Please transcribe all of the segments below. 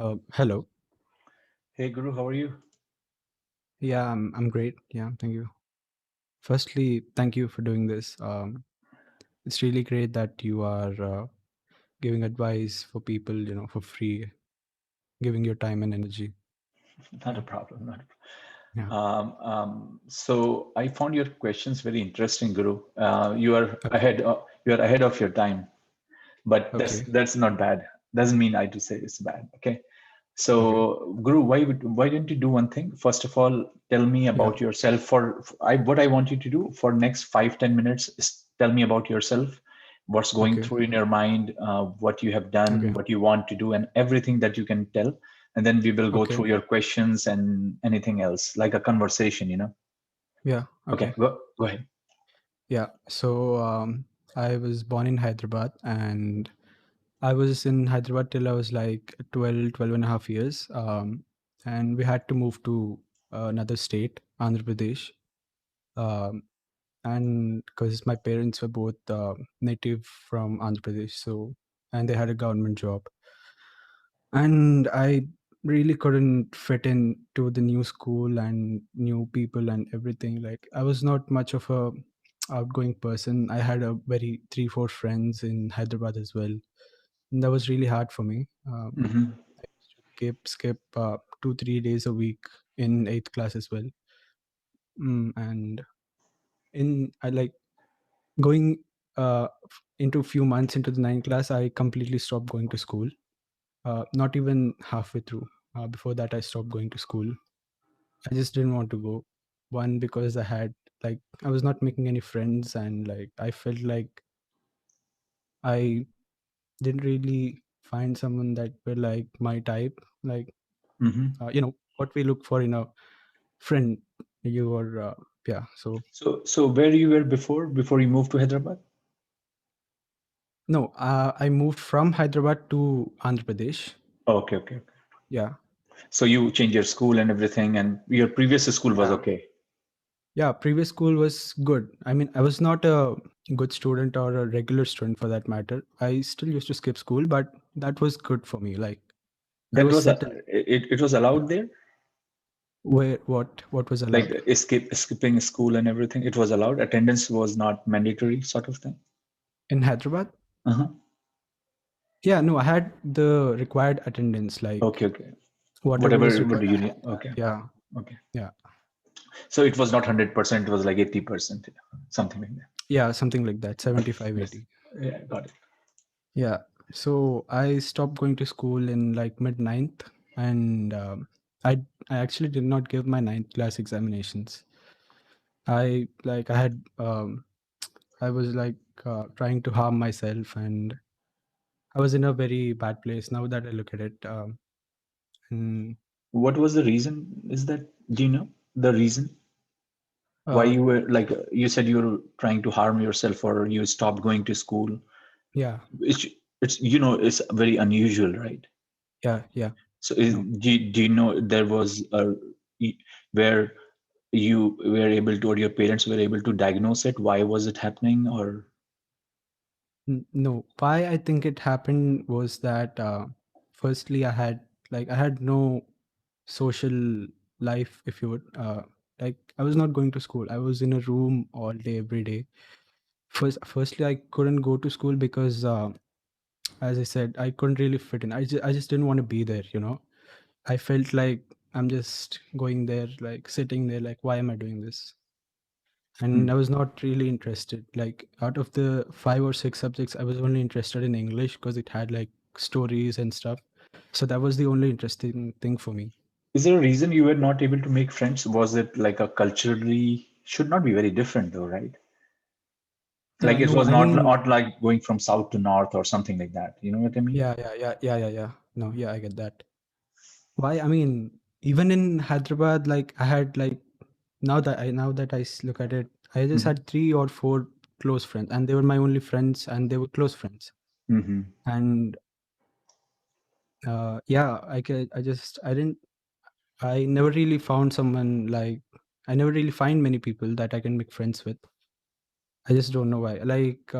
Hello. Hey Guru, how are you? Yeah, I'm great. Yeah, thank you. Firstly, thank you for doing this. It's really great that you are giving advice for people, for free, giving your time and energy. Not a Yeah, problem. Not a yeah. so I found your questions very interesting, Guru. You are Okay, ahead of your time, but that's okay, that's not bad. Doesn't mean I do say it's bad. Okay. okay. So Guru, why don't you do one thing? First of all, tell me Yeah, about yourself. What I want you to do for next 5-10 minutes is tell me about yourself. What's going okay, through in your mind, what you have done, okay, what you want to do, and everything that you can tell. And then we will go okay. through your questions and anything else, like a conversation. Yeah, Okay, okay. go ahead. Yeah. So I was born in Hyderabad and I was in Hyderabad till I was like 12 and a half years. And we had to move to another state, Andhra Pradesh. Um, and because my parents were both native from Andhra Pradesh, so and they had a government job, and I really couldn't fit in to the new school and new people and everything. Like I was not much of a outgoing person. I had a very 3 4 friends in Hyderabad as well, and that was really hard for me. Hmm. I used to skip 2 3 days a week in eighth class as well. And in I like going into a few months into the ninth class, I completely stopped going to school. Not even halfway through. Before that, I stopped going to school. I just didn't want to go. One, because I was not making any friends, and like I felt like I didn't really find someone that were like my type. Like Hmm. what we look for in a friend. You were yeah. So So where you were before you moved to Hyderabad? no, I moved from Hyderabad to Andhra Pradesh. Okay, okay, okay. Yeah, So you changed your school and everything, and your previous school was yeah. okay. Yeah, previous school was good. I mean, I was not a good student or a regular student for that matter. I still used to skip school, but that was good for me. Like I That was was settled. it was allowed Yeah. there, Where what was like allowed skipping school and everything. It was allowed. Attendance was not mandatory, sort of thing. in Hyderabad? Uh-huh. Yeah, no, I had the required attendance, like Okay, okay. whatever was Whatever required. do I you had need? that. Okay, Yeah, okay. yeah, So it was not 100%. It was like 80%, something like that. yeah, something like that. 75, Yes. 80. Yeah, got it. Yeah. So I stopped going to school in like mid ninth, and I actually did not give my ninth class examinations. I had I was like trying to harm myself, and I was in a very bad place now that I look at it. And What was the reason? Is that, do you know the reason why uh, you were like you said you were trying to harm yourself or you stopped going to school? yeah, It's it's it's very unusual, right? yeah, yeah. So No, do you know there was a where you were able to or your parents were able to diagnose it? Why was it happening? Or no. Why I think it happened was that firstly I had no social life, if you would. Like I was not going to school. I was in a room all day, every day. Firstly, I couldn't go to school because as I said, I couldn't really fit in. I just didn't want to be there, you know. I felt like I'm just going there, like sitting there, like, why am I doing this? And hmm. I was not really interested. Like, out of the 5 or 6 subjects, I was only interested in English because it had like stories and stuff. So that was the only interesting thing for me. Is there a reason you were not able to make friends? Was it like a culturally should not be very different though, right? Like it No, was I not mean, not like going from south to north or something like that. You know what I mean? yeah. No, yeah, I get that. Why? I mean, even in Hyderabad, like I had like now that look at it, I just Hmm. had 3 or 4 close friends, and they were my only friends, and they were close friends. Hmm. And yeah, I didn't I never really found someone like I never really find many people that I can make friends with. I just don't know why. Like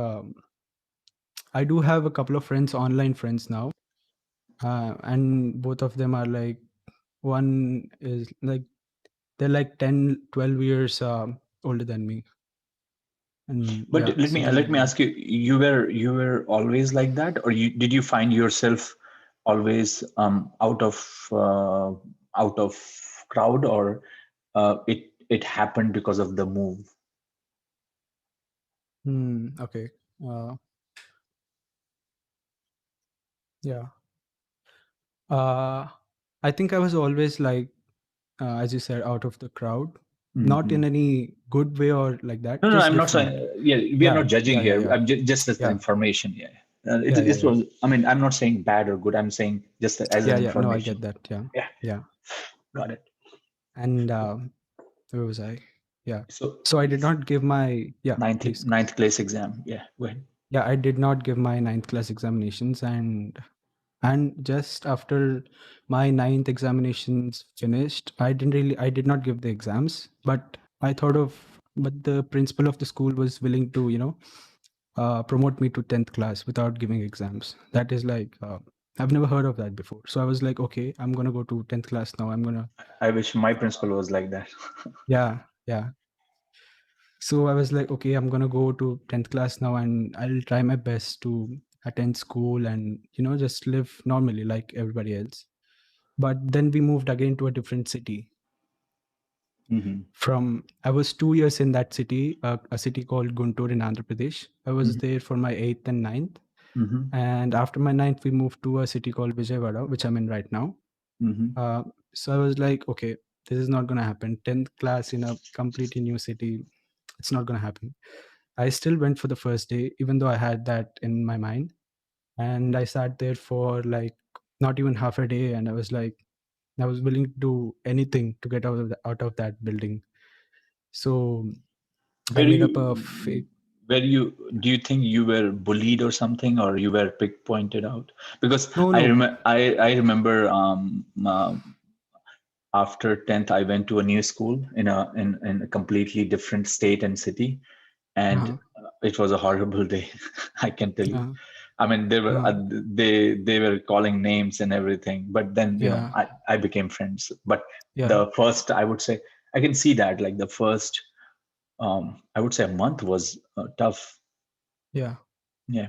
I do have a couple of friends, online friends now, and both of them are like, one is like, they're like 10, 12 years older than me. And But yeah, so let me they, ask you, you were always like that, or did you find yourself always out of crowd, or it happened because of the move? okay. uh yeah. uh I think I was always like, as you said, out of the crowd, not Hmm. in any good way or like that, No, no, just I'm not saying. different. Yeah, we are Yeah, not judging yeah, yeah, here. yeah, I'm just as the yeah, information. Yeah, yeah, yeah, it yeah, was. I mean, I'm not saying bad or good. I'm saying just as an yeah, yeah. No, I get information. that. Yeah, Yeah, yeah. got it. And where was I? Yeah. So So I did not give my, yeah, please. ninth class exam. Yeah, go ahead. Yeah, I did not give my ninth class examinations, and just after my ninth examinations finished, I did not give the exams, but I thought of, but the principal of the school was willing to, promote me to 10th class without giving exams. That is like, I've never heard of that before. So I was like, okay, I'm gonna go to 10th class now. I'm gonna, I wish my principal was like that. yeah, yeah. So I was like, okay, I'm gonna go to 10th class now, and I'll try my best to attend school and, just live normally like everybody else. But then we moved again to a different city. Hmm. From I was 2 years in that city, a city called Guntur in Andhra Pradesh. I was Hmm. there for my eighth and ninth, Hmm. and after my ninth, we moved to a city called Vijayawada, which I'm in right now. Hmm. Uh, so I was like, okay, this is not gonna happen. 10th class in a completely new city, it's not gonna happen. I still went for the first day, even though I had that in my mind. And I sat there for like not even half a day, and I was like, I was willing to do anything to get out of that building. So I Were made up a you fake. were you do you think you were bullied or something, or you were pick pointed out? Because No, no. I remember after 10th I went to a new school in a completely different state and city, and Uh-huh. it was a horrible day. I can tell you. Uh, I mean, uh, they were calling names and everything, but then yeah, I became friends. But yeah, the first, I would say, I can see that, like the first, I would say a month was tough. yeah. Yeah.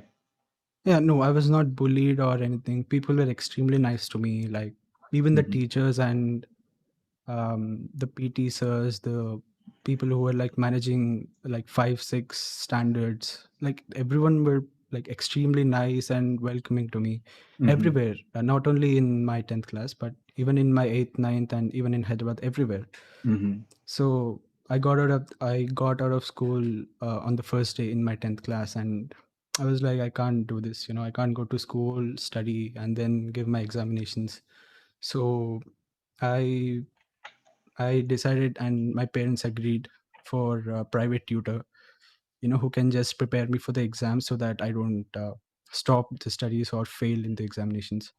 Yeah, no, I was not bullied or anything. People were extremely nice to me. Like even the Hmm. teachers and the PT sirs, the people who were like managing like 5, 6 standards, like everyone were like extremely nice and welcoming to me Hmm. everywhere. Not only in my 10th class, but even in my eighth, ninth, and even in Hyderabad, everywhere. Hmm. So I got out of school on the first day in my 10th class, and I was like, I can't do this. I can't go to school, study, and then give my examinations. So I I decided, and my parents agreed for a private tutor, who can just prepare me for the exam so that I don't stop the studies or fail in the examinations.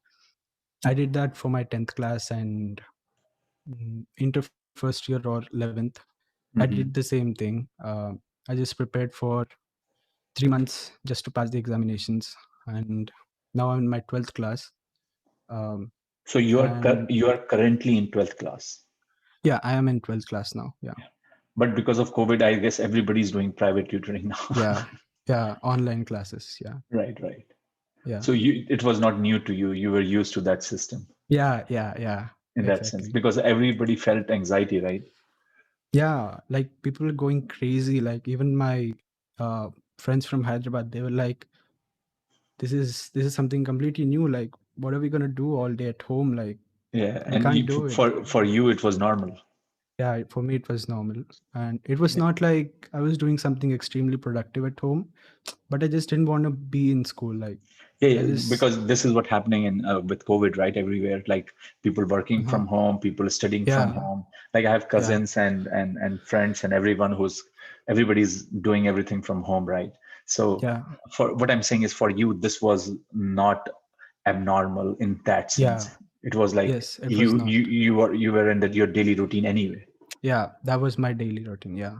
I did that for my 10th class and inter first year or 11th. I did the Hmm. same thing. I just prepared for 3 months just to pass the examinations. And now I'm in my 12th class. Um, So and you are currently in 12th class. yeah, I am in 12th class now. Yeah. But because of COVID, I guess everybody's doing private tutoring now. Yeah. Yeah. Online classes. Yeah. Right, right. Yeah. So it was not new to you. You were used to that system Yeah. Yeah. Yeah. in that sense, Exactly. because everybody felt anxiety, right? Yeah. Like people are going crazy. Like even my uh, friends from Hyderabad, they were like, this is something completely new. Like, what are we gonna do all day at home? Like, Yeah, we and can't do it. for you it was normal. Yeah, for me it was normal, and it was Yeah. not like I was doing something extremely productive at home, but I just didn't want to be in school. Like, Yeah, I yeah, just, because this is what happening in with COVID, right? Everywhere, like people working uh-huh. from home, people studying from Yeah, home. Like I have yeah, cousins and friends and everybody's doing everything from home, right? So yeah, for what I'm saying is, for you, this was not abnormal in that sense. yeah. It was like Yes, it was not. you were in your daily routine anyway. Yeah, that was my daily routine. Yeah.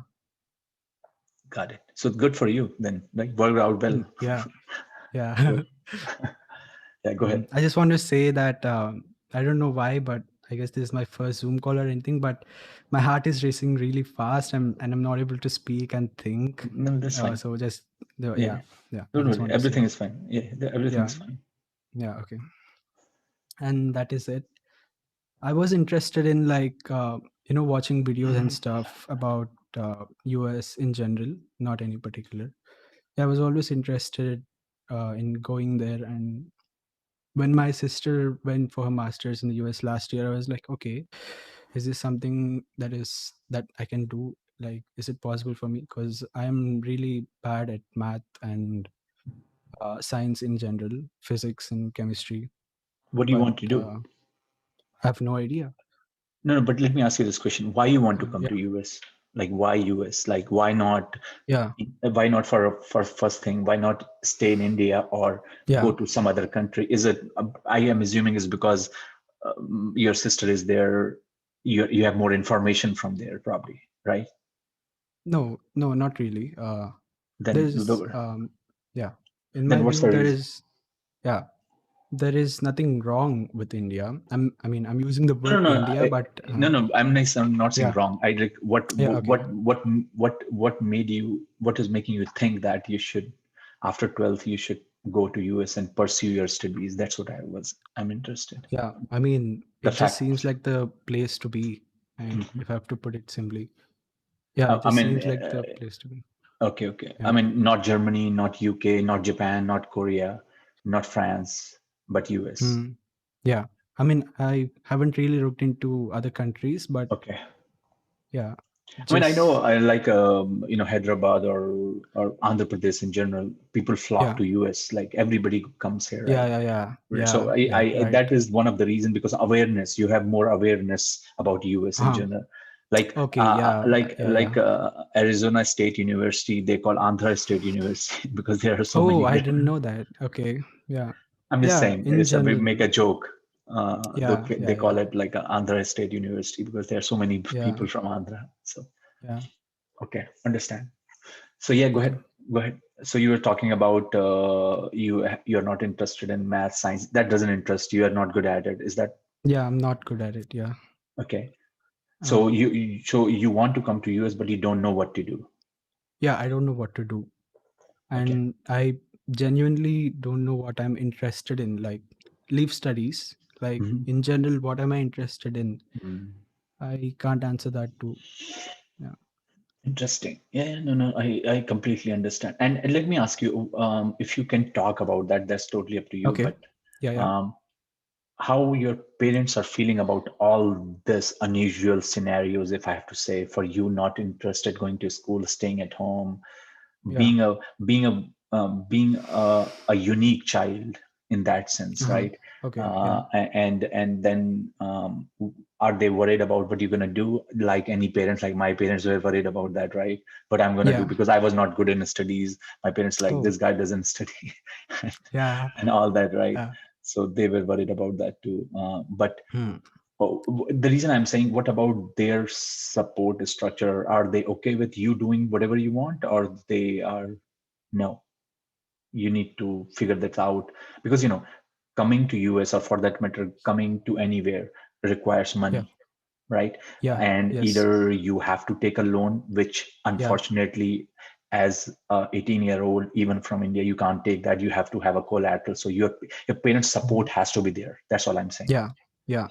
Got it. So good for you then. Like worked out well. Yeah, yeah. Good. Yeah, go ahead. I just want to say that I don't know why, but I guess this is my first Zoom call or anything. But my heart is racing really fast, and I'm not able to speak and think. No, that's fine. So just Yeah, yeah. I don't just worry. want to say, Everything is fine. Yeah, yeah, everything's fine. yeah, okay. And that is it. I was interested in like watching videos and stuff about US in general, not any particular. I was always interested in going there. And when my sister went for her masters in the US last year, I was like, okay, is this something that I can do? Like, is it possible for me? Because I'm really bad at math and science in general, physics and chemistry, What do you but want to do? I have no idea. No, no, but let me ask you this question. Why you want to come Yeah, to US? Like why US? Like yeah, why not for first thing? Why not stay in India or go yeah. to some other country? Is it I am assuming is because your sister is there, you have more information from there probably, right? No, no, not really. Then There's yeah, in my then what's view, the reason? yeah, there is nothing wrong with India. I'm using the No, word no, no, India, but no, no. I'm not saying yeah, wrong. I like yeah, okay. what made you? What is making you think that you should, after 12th, you should go to US and pursue your studies? That's what I'm interested. Yeah, I mean, The it just seems fact. like the place to be. And if I have to put it simply, yeah, it I just mean, seems like the place to be. okay, okay. I Yeah. mean, not Germany, not UK, not Japan, not Korea, not France, but US. Mm, yeah. I mean, I haven't really looked into other countries, but Okay. yeah, I mean, I know just I like Hyderabad or Andhra Pradesh in general. People flock yeah, to US. Like everybody comes here, yeah, right? yeah, yeah, Right. So yeah, yeah, right. that is one of the reasons because awareness. You have more awareness about US in Uh-huh. general. Like Okay, yeah, yeah. Arizona State University, they call Andhra State University because there are so Oh, many I there. didn't know that. Okay, yeah, I'm just yeah. saying, In we general, make a joke. yeah, They yeah, call yeah, it like Andhra State University because there are so many yeah, people from Andhra. So yeah. okay, understand. So yeah, go Okay. ahead. Go ahead. So you were talking about you're not interested in math, science. That doesn't interest you. You're not good at it. Is that Yeah, I'm not good at it. Yeah. okay? So Uh, so you want to come to US, but you don't know what to do. yeah, I don't know what to do. Okay. And I genuinely don't know what I'm interested in. Like, leave studies. Like, Mhm. in general, what am I interested in? Mm. I can't answer that too. Yeah. Interesting. Yeah, no, no, I completely understand. And let me ask you, if you can talk about that, that's totally up to you. Okay. But Yeah, yeah. um, how your parents are feeling about all this unusual scenarios, if I have to say, for you not interested going to school, staying at home, Yeah. being a being a unique child in that sense, Uh-huh. right? Okay. Yeah. And then are they worried about what you're gonna do? Like any parents, like my parents were worried about that, right? What I'm gonna do Yeah. because I was not good in studies. My parents like Oh, this guy doesn't study, yeah. and all that, right? Yeah. So they were worried about that too. But Hmm. the reason I'm saying, what about their support structure? Are they okay with you doing whatever you want, or they are no? You need to figure that out because coming to US or for that matter, coming to anywhere requires Yeah. money, right? Yeah. And Yes. either you have to take a loan, which Yeah. unfortunately, as a 18-year-old, even from India, you can't take that. You have to have a collateral. So your parents' support Mhm. has to be there. That's all I'm saying. Yeah. Yeah.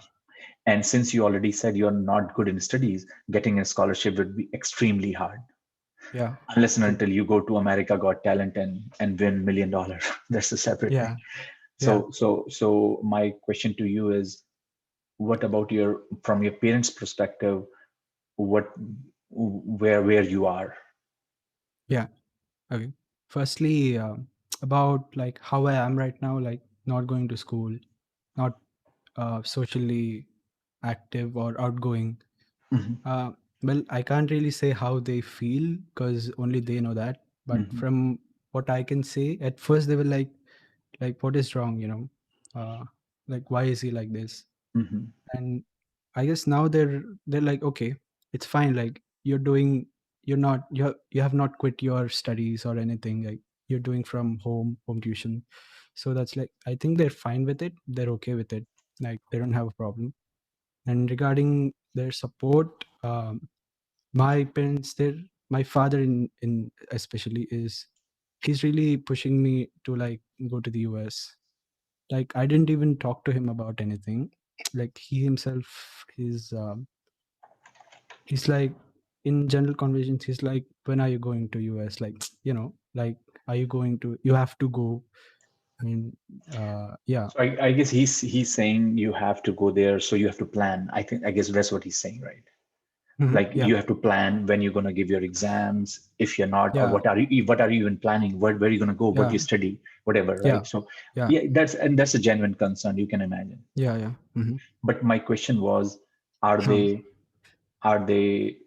And since you already said you're not good in studies, getting a scholarship would be extremely hard. Yeah. Unless and True. until you go to America Got Talent and win $1 million. That's a separate thing. Yeah. Yeah. So my question to you is, what about from your parents' perspective, what where you are? Yeah. Okay. Firstly, about like how I am right now, like not going to school, not socially active or outgoing. Hmm. Uh, well, I can't really say how they feel because only they know that. But Hmm. from what I can say, at first they were like, what is wrong? Like, why is he like this? Hmm. And I guess now they're like, okay, it's fine. Like, you have not quit your studies or anything. Like, you're doing from home tuition. So that's like, I think they're fine with it. They're okay with it. Like they don't have a problem. And regarding their support, my parents, they're my father in especially is he's really pushing me to like go to the US. Like I didn't even talk to him about anything. Like he himself he's like in general conversations he's like, when are you going to US? Like like, are you going to, you have to go. I mean, yeah. So I guess he's saying you have to go there, so you have to plan. I guess that's what he's saying, right? Mhm, Like yeah, you have to plan when you're gonna give your exams, if you're not, or yeah, what are you even planning? Where are you gonna go? What yeah, you study, whatever, yeah, right? So yeah, yeah, that's a genuine concern. You can imagine. yeah, yeah. But my question was, are Um, they are they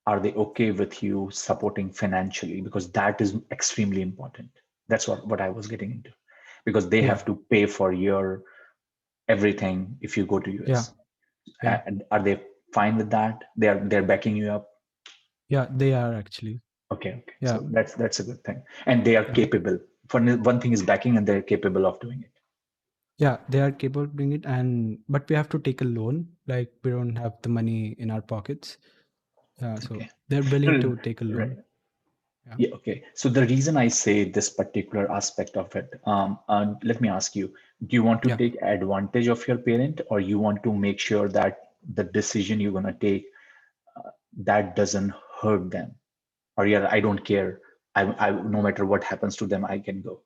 are they okay with you supporting financially? Because that is extremely important. That's what I was getting into. Because they yeah, have to pay for your everything if you go to yeah, US. yeah, And are they fine with that? They're backing you up. yeah, they are actually. Okay, okay. Yeah, So that's a good thing. And they are yeah, capable. For one thing is backing, and they're capable of doing it. yeah, they are capable of doing it. And but we have to take a loan. Like we don't have the money in our pockets. Yeah, so Okay. they're No, willing no, to take a right. loan. Yeah, Yeah, okay. So the reason I say this particular aspect of it, let me ask you, do you want to yeah. take advantage of your parent, or you want to make sure that the decision you're going to take, that doesn't hurt them? Or yeah, I don't care. No matter what happens to them, I can go.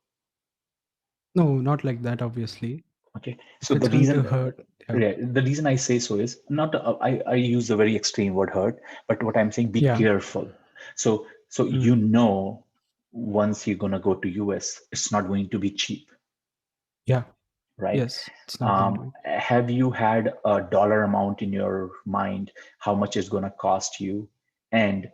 No, not like that. Obviously, Okay. if So it's going to hurt, yeah, the reason I say so is not, I use a very extreme word hurt, but what I'm saying, be yeah, careful. So mm, once you're going to go to US, it's not going to be cheap, yeah, right? yes, it's not going to be. Have you had a dollar amount in your mind, how much it's going to cost you? And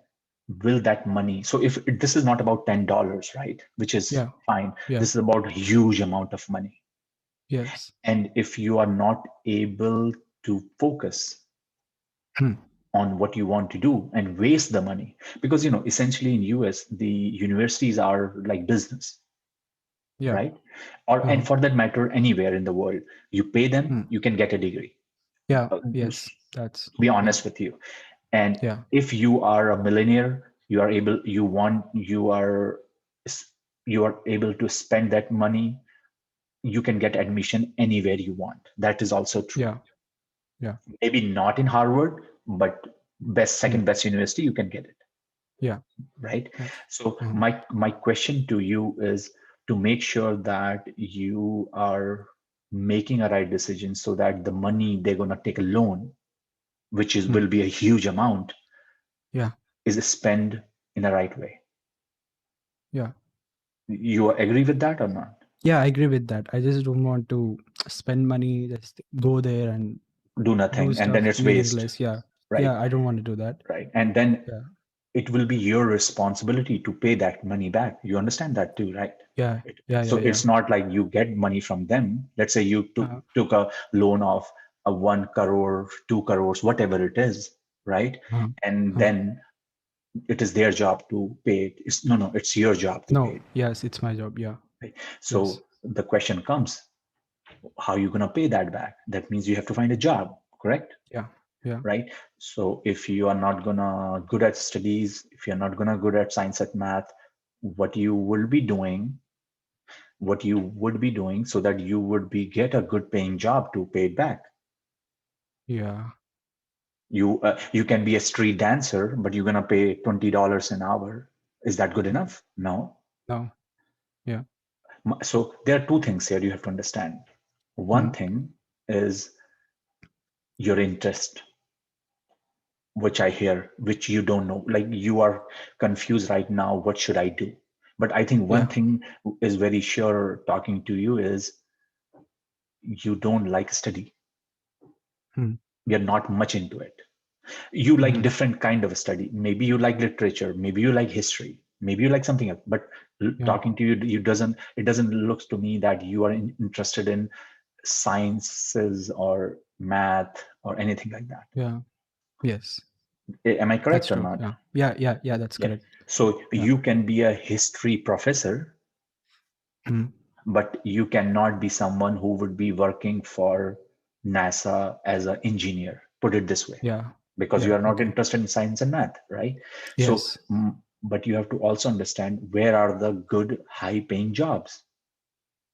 will that money, so if this is not about $10, right? Which is Yeah, fine. yeah, This is about a huge amount of money. yes, And if you are not able to focus hmm, on what you want to do and waste the money, because essentially in US the universities are like business, yeah, right? Or and uh-huh, for that matter anywhere in the world, you pay them, hmm, you can get a degree. yeah, To yes, that's be yeah, honest with you, and yeah, if you are a millionaire, you are able to spend that money, you can get admission anywhere you want. That is also true. yeah, yeah, Maybe not in Harvard, but hmm, second best university, you can get it, yeah, right? yeah, So uh-huh, my question to you is to make sure that you are making a right decision, so that the money they're going to take a loan, which is hmm, will be a huge amount, yeah, is spent in the right way. yeah. You agree with that or not? Yeah, I agree with that. I just don't want to spend money, just go there and Do do nothing and then stuff it's waste, meaningless. Yeah. right? Yeah, I don't want to do that. Right. And then Yeah. it will be your responsibility to pay that money back. You understand that too, right? Yeah. It, Yeah. so Yeah. Yeah. it's not like you get money from them. Let's say you Uh, took a loan of a 1 crore, 2 crores, whatever it is, right? uh, And uh. then it is their job to pay it. It's no, no, it's your job to pay No. it. Yes, it's my job. Yeah. Right? Yes. So the question comes, how are you going to pay that back? That means you have to find a job, correct? Yeah. Yeah. Right? So if you are not gonna good at studies, if you're not gonna good at science at math, what you will be doing, so that you would be get a good paying job to pay it back. Yeah. You can be a street dancer, but you're gonna pay $20 an hour. Is that good enough? No. No. Yeah. So there are two things here you have to understand. One Mm. thing is your interest, which I hear, which you don't know. Like you are confused right now. What should I do? But I think one Yeah. thing is very sure talking to you is you don't like study. Mm. You're not much into it. You like Mm. different kind of study. Maybe you like literature. Maybe you like history. Maybe you like something else. But Yeah. talking to you, it doesn't look to me that you are interested in sciences or math or anything like that. Yeah. Yes. Am I That's correct or true. not? Yeah. Yeah. Yeah. Yeah. That's Yeah. correct. So Yeah. you can be a history professor, Mm. but you cannot be someone who would be working for NASA as an engineer, put it this way, Yeah. because you Yeah. are not Okay. interested in science and math, right? So, Yes. but you have to also understand where are the good high paying jobs.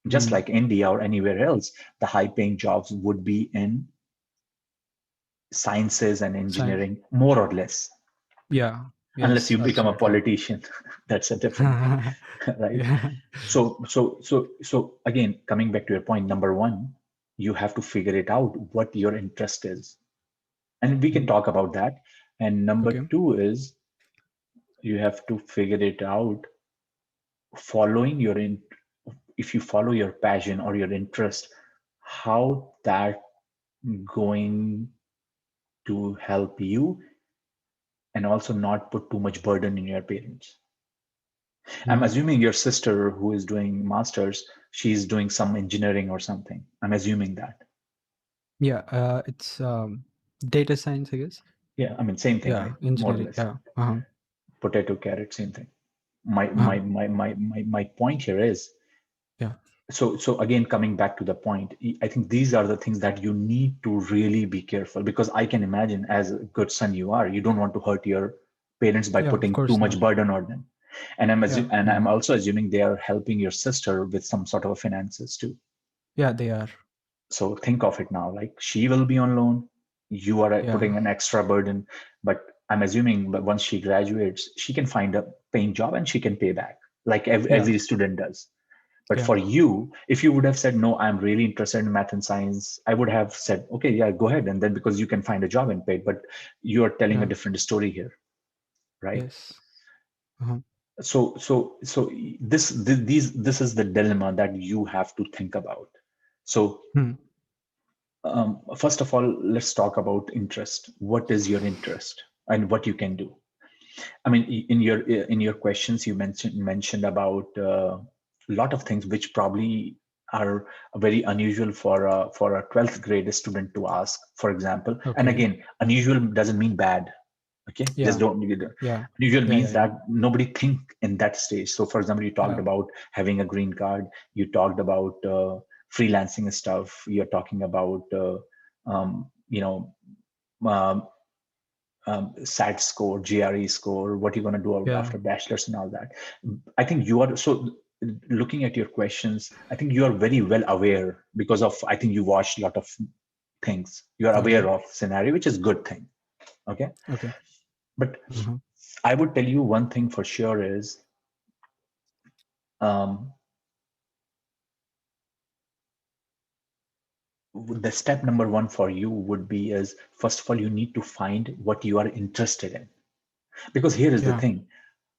Just Mm. like India or anywhere else, the high paying jobs would be in sciences and Science. engineering, more or less, Yeah. unless Yes. you become a Absolutely. politician. That's a different thing, right? Yeah. So again, coming back to your point, number one, you have to figure it out what your interest is, and we can Mm. talk about that. And number Okay. two is you have to figure it out following your in if you follow your passion or your interest, how that going to help you and also not put too much burden in your parents. I'm Mm. assuming your sister who is doing masters, she's doing some engineering or something. I'm assuming that. Yeah. It's data science, I guess. Yeah, I mean same thing, Yeah. right? More or Engineering. less. Yeah. Uh-huh. Potato, carrot, same thing. My Uh-huh. my my my my, my point here is, Yeah. so again, coming back to the point, I think these are the things that you need to really be careful, because I can imagine, as a good son you are, you don't want to hurt your parents by Yeah. Of putting too course much not. burden on them. And Yeah. I'm Mm. also assuming they are helping your sister with some sort of finances too. Yeah. They are. So think of it now, like she will be on loan, you are Yeah. putting an extra burden, but I'm assuming that once she graduates, she can find a paying job and she can pay back, like Yeah. every student does. But Yeah. for you, if you would have said, no, I'm really interested in math and science, I would have said, okay, yeah, go ahead. And then because you can find a job and pay it, but you are telling a Yeah. different story here, right? Yes. Uh-huh. This is the dilemma that you have to think about. So Hmm. first of all, let's talk about interest. What is your interest and what you can do? I mean, in your questions, you mentioned about a lot of things which probably are very unusual for a 12th grade student to ask, for example. And Okay. again, unusual doesn't mean bad. Okay, just Yeah. don't. Yeah. Unusual Yeah. Yeah. means Yeah. that nobody think in that stage. So, for example, you talked Yeah. about having a green card. You talked about freelancing stuff. You're talking about you know. Um, SAT score, GRE score, what you're going to do Yeah. after bachelor's and all that. I think you are so looking at your questions. I think you are very well aware because of I think you watched a lot of things. You are aware Okay. of scenario, which is good thing. Okay, Okay. but Uh-huh. I would tell you one thing for sure is um, the step number one for you would be is first of all you need to find what you are interested in, because here is the Yeah. thing.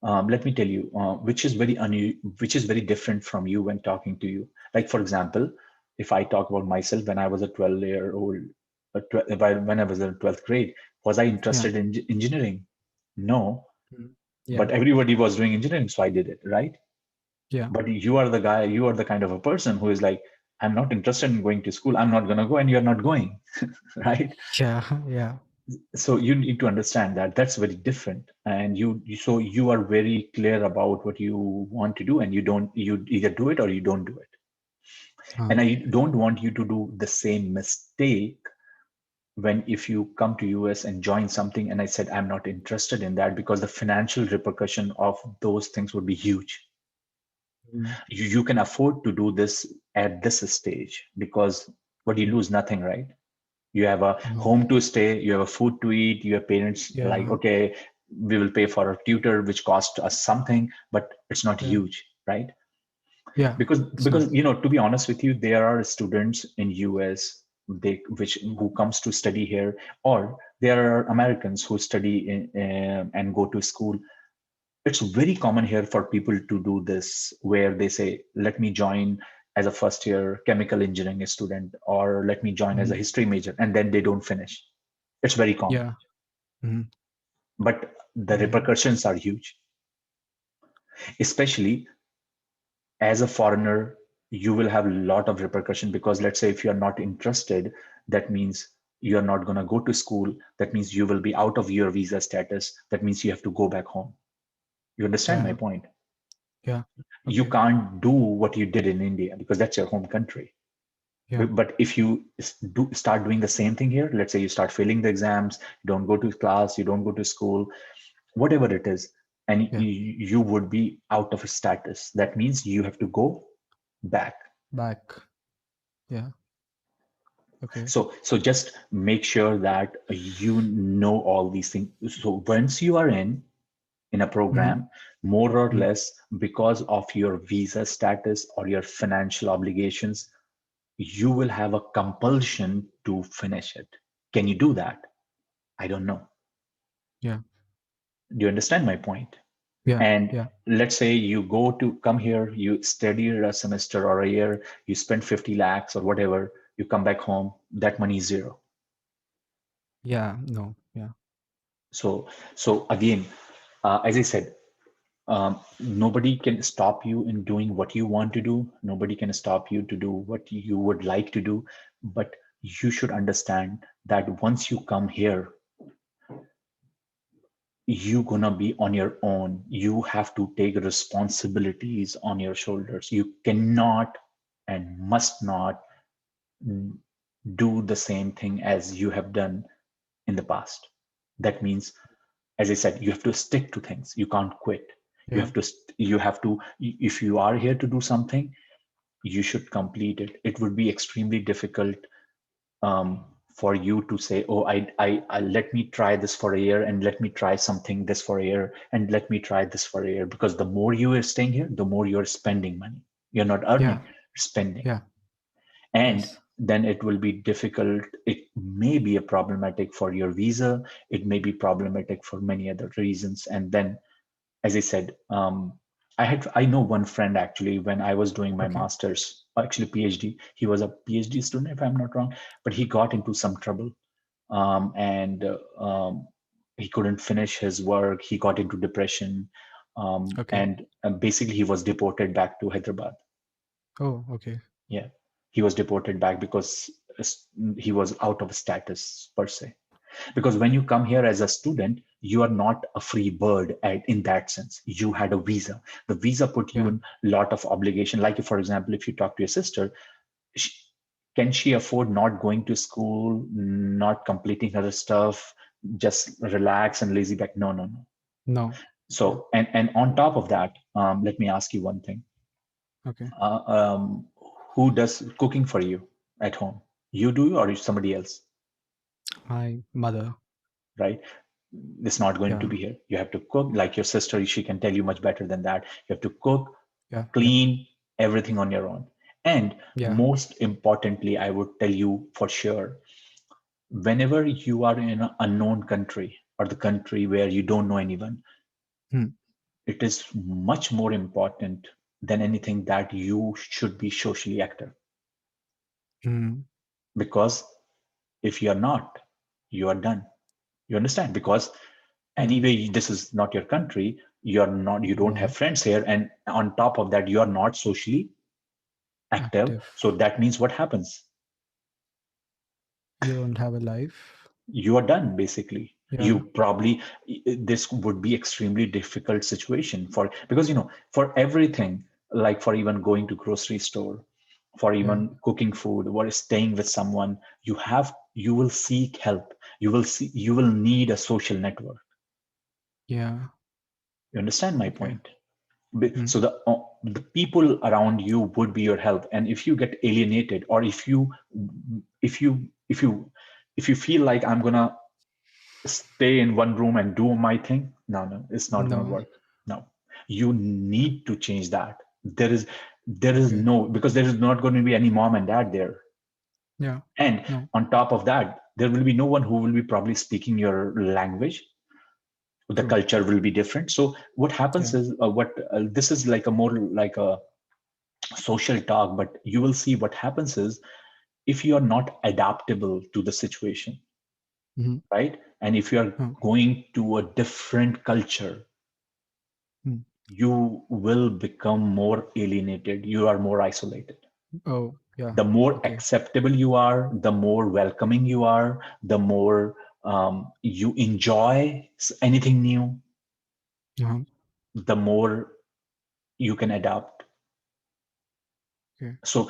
Let me tell you, which is very different from you when talking to you. Like for example, if I talk about myself when I was a 12-year-old, when I was in 12th grade, was I Yeah. interested in engineering? No, Mm. but Yeah. everybody was doing engineering, so I did it, right? Yeah. But you are the guy, you are the kind of a person who is like, I'm not interested in going to school. I'm not going to go, and you're not going, right? Yeah. Yeah. So you need to understand that that's very different, and so you are very clear about what you want to do, and you either do it or you don't do it. Uh, And I don't want you to do the same mistake when if you come to us and join something and I said I'm not interested in that, because the financial repercussion of those things would be huge. mm. You can afford to do this at this stage, because what you Okay. lose, nothing, right? You have a Uh, home to stay, you have a food to eat, your parents like, yeah. okay, we will pay for a tutor which costs us something, but it's not Yeah. huge, right? Yeah. It's not. Because to be honest with you, there are students in US which who comes to study here, or there are Americans who study and go to school. It's very common here for people to do this, where they say, let me join as a first year chemical engineering student, or let me join as a Mhm. history major, and then they don't finish. It's very common, Yeah. Mhm. but the Yeah. repercussions are huge, especially as a foreigner. You will have a lot of repercussion, because let's say if you're not interested, that means you're not going to go to school. That means you will be out of your visa status. That means you have to go back home. You understand my Yeah. point? Yeah. You Okay. can't do what you did in India because that's your home country. Yeah. But if you start doing the same thing here, let's say you start failing the exams, you don't go to class, you don't go to school, whatever it is, and Yeah. you would be out of status. That means you have to go back. Back. Yeah. Okay. So just make sure that you know all these things. So once you are in a Mm-hmm. program, more or Mm. less because of your visa status or your financial obligations, you will have a compulsion to finish it. Can you do that? I don't know. Yeah. Do you understand my point? Yeah. And Yeah. let's say you go to come here, you study a semester or a year, you spend 50 lakhs or whatever, you come back home, that money is zero. Yeah. No. Yeah. So again, as I said, nobody can stop you in doing what you want to do. Nobody can stop you to do what you would like to do. But you should understand that once you come here, you're gonna be on your own. You have to take responsibilities on your shoulders. You cannot and must not do the same thing as you have done in the past. That means, as I said, you have to stick to things. You can't quit. You Yeah. have to. You have to. If you are here to do something, you should complete it. It would be extremely difficult for you to say, "Oh, I let me try this for a year, and let me try something this for a year, and let me try this for a year." Because the more you are staying here, the more you are spending money. You're not earning, Yeah. you're spending, Yeah. and Yes. then it will be difficult. It may be a problematic for your visa. It may be problematic for many other reasons, and then as I said, I know one friend actually when I was doing my Okay. master's, actually PhD. He was a PhD student, if I'm not wrong, but he got into some trouble, and he couldn't finish his work. He got into depression, Okay. and basically he was deported back to Hyderabad. Oh. Okay. Yeah, he was deported back because he was out of status per se. Because when you come here as a student, you are not a free bird in that sense. You had a visa. The visa put you Yeah. in a lot of obligation. Like, for example, if you talk to your sister, sh can she afford not going to school, not completing her stuff, just relax and lazy back? No, no, no. No. Yeah. So, and on top of that, let me ask you one thing. Okay. Uh, um, who does cooking for you at home? You do or somebody else, My mother. right? It's not going to Yeah. be here. You have to cook, like your sister, she can tell you much better than that. You have to cook, Yeah. Yeah. clean, everything on your own. And Yeah. most importantly, I would tell you for sure, whenever you are in an unknown country or the country where you don't know anyone, Hmm. it is much more important than anything that you should be socially active. Hmm. Because if you are not, you are done. You understand? Because Yeah. anyway, this is not your country. You're not, you don't have No. friends here. And on top of that, you are not socially active. Active. So that means what happens? You don't have a life. You are done basically. You Yeah. probably, this would be extremely difficult situation for, because, for everything, like for even going to grocery store, for Yeah. even cooking food or staying with someone, you will seek help. You will need a social network. Yeah. You understand my Okay. point? Hmm. So the people around you would be your help. And if you get alienated, or if you if you if you feel like I'm gonna stay in one room and do my thing, no, no, it's not gonna No. work. No, you need to change that. There is Okay. no, because there is not going to be any mom and dad there. Yeah. And No. on top of that, there will be no one who will be probably speaking your language. The True. culture will be different. So what happens Yeah. is, what this is like a more like a social talk, but you will see what happens is, if you are not adaptable to the situation, Hmm. right, and if you are Oh. going to a different culture, Hmm. you will become more alienated. You are more isolated. Oh. Yeah. The more Okay. acceptable you are, the more welcoming you are, the more you enjoy anything new, Uh-huh. the more you can adapt. Okay. So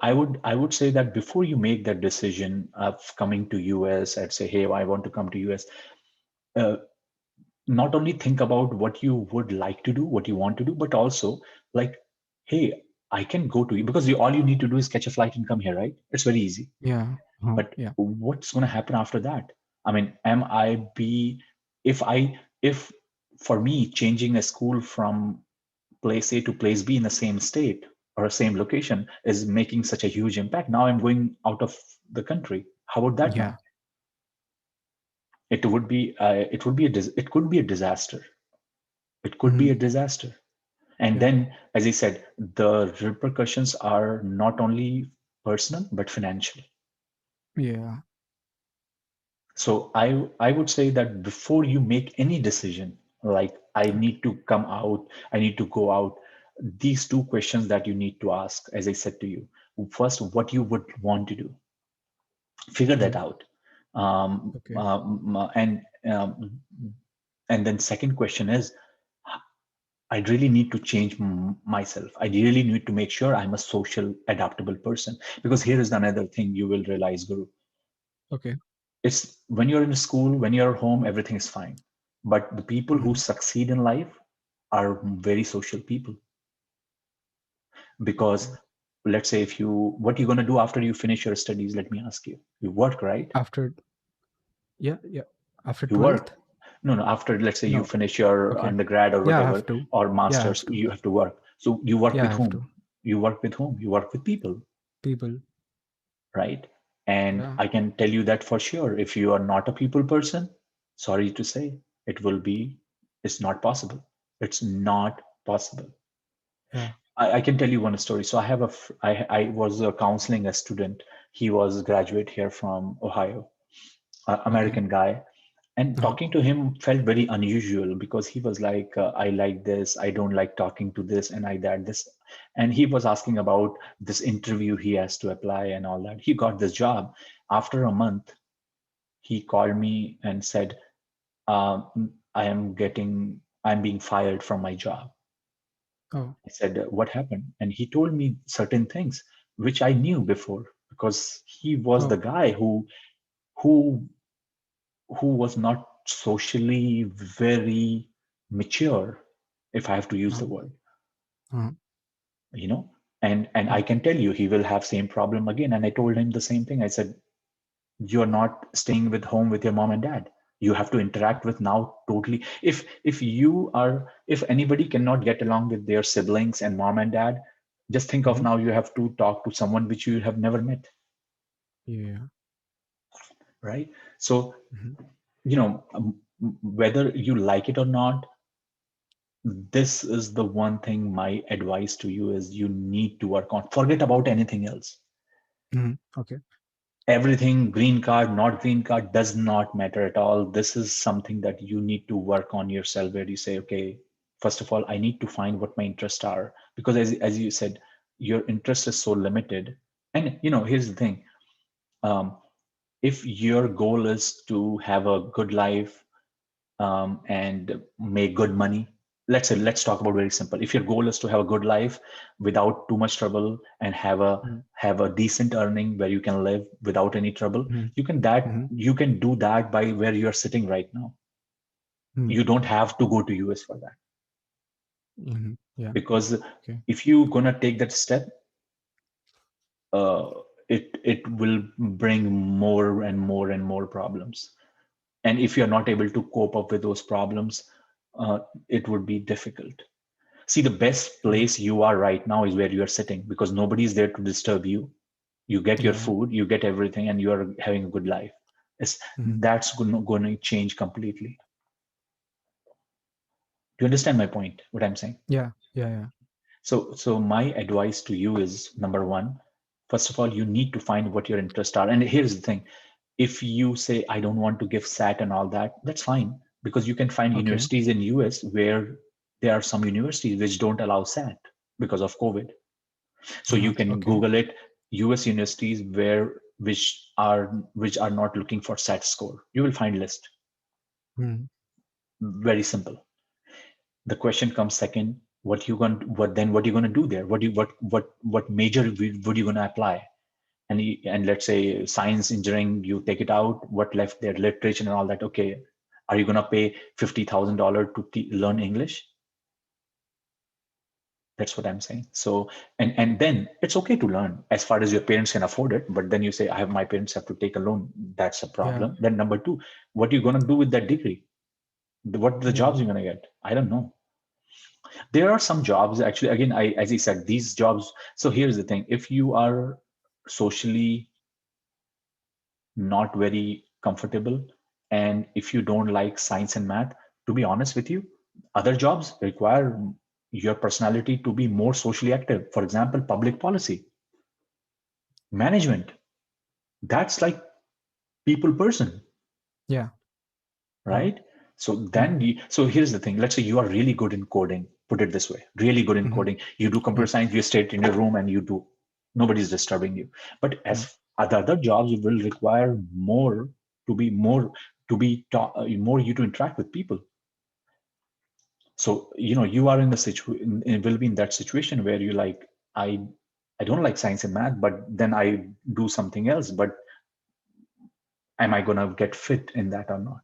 I would say that before you make that decision of coming to US and say, hey, I want to come to US, uh, not only think about what you would like to do, what you want to do, but also like, hey, I can go to you because all you need to do is catch a flight and come here, right? It's very easy. Yeah. But Yeah. what's going to happen after that? I mean, am I be if for me changing a school from place A to place B in the same state or same location is making such a huge impact. Now I'm going out of the country. How about that Yeah. now? It could be a disaster. It could be Hmm. a disaster. And Yeah. then, as I said, the repercussions are not only personal but financial. Yeah. So I would say that before you make any decision, like I Okay. need to come out, I need to go out, these two questions that you need to ask, as I said to you, first, what you would want to do, figure that Hmm. out, Okay. um, and then second question is, I really need to change myself. I really need to make sure I'm a social, adaptable person. Because here is another thing you will realize, Guru. Okay. It's when you're in school, when you're home, everything is fine. But the people who Hmm. succeed in life are very social people. Because Okay. let's say if you, what are you going to do after you finish your studies? Let me ask you. You work, right? After, yeah, yeah. After You work. 12th? No, after, let's say you No. finish your Okay. undergrad or Yeah, I whatever, have to. or Yeah, I have masters, to. you have to work. So you work Yeah, I with have whom? to. You work with whom? You work with people, People. right? And Yeah. I can tell you that for sure. If you are not a people person, sorry to say, it will be, it's not possible. It's not possible. Yeah. I can tell you one story. So I was counseling a student. He was a graduate here from Ohio, Okay. American guy. And Uh-huh. talking to him felt very unusual because he was like, I like this, I don't like talking to this, and I that this. And he was asking about this interview he has to apply and all that. He got this job. After a month, he called me and said, I'm being fired from my job. Oh. I said, what happened? And he told me certain things which I knew before because he was the Oh. guy who who was not socially very mature, if I have to use the Uh-huh. word, Uh-huh. you know. And I Yeah. can tell you he will have same problem again. And I told him the same thing. I said, you're not staying with home with your mom and dad. You have to interact with now totally. If anybody cannot get along with their siblings and mom and dad, just think of Hmm. now you have to talk to someone which you have never met, Yeah. right? So, Hmm. whether you like it or not, this is the one thing my advice to you is you need to work on. Forget about anything else. Hmm. Okay. Everything, green card, not green card, does not matter at all. This is something that you need to work on yourself, where you say, okay, first of all, I need to find what my interests are. Because as you said, your interest is so limited. And here's the thing. Um, if your goal is to have a good life, and make good money, let's talk about very simple. If your goal is to have a good life without too much trouble and Hmm. have a decent earning where you can live without any trouble, Hmm. Hmm. you can do that by where you're sitting right now. Hmm. You don't have to go to US for that. Hmm. Yeah. Because Okay. if you're gonna take that step, uh, it will bring more and more and more problems. And if you're not able to cope up with those problems, it would be difficult. See, the best Yeah. place you are right now is where you are sitting because nobody is there to disturb you. You get your Yeah. food, you get everything, and you are having a good life. Hmm. That's going to change completely. Do you understand my point, what I'm saying? Yeah. Yeah. Yeah. So my advice to you is number one, first of all, you need to find what your interests are. And here's the thing. If you say, I don't want to give SAT and all that, that's fine because you can find Okay. universities in US where there are some universities which don't allow SAT because of COVID. So you Uh-huh. can Okay. Google it, US universities which are not looking for SAT score. You will find list. Hmm. Very simple. The question comes second. what you going to do there? What major would you going to apply? And let's say science, engineering, you take it out. What left there? Literature and all that. Okay, are you going to pay $50,000 to learn English? That's what I'm saying. So, and then it's okay to learn as far as your parents can afford it. But then you say, I have my parents have to take a loan. That's a Yeah. problem. Then number two, what are you going to do with that degree? What are the Yeah. jobs you're going to get? I don't know. There are some jobs actually. Again, as I said, these jobs. So here's the thing: if you are socially not very comfortable, and if you don't like science and math, to be honest with you, other jobs require your personality to be more socially active. For example, public policy, management. That's like people person, Yeah. Uh-huh. right? So Mm. then so here's the thing. Let's say you are really good in coding. Put it this way, really good in Mhm. coding. You do Mm. computer science, you stay in your room and you do. Nobody's disturbing you. But Mm. as other jobs will require more to be more to be more you to interact with people. So you are in the situation, will be in that situation where you like, I don't like science and math, but then I do something else. But am I gonna get fit in that or not?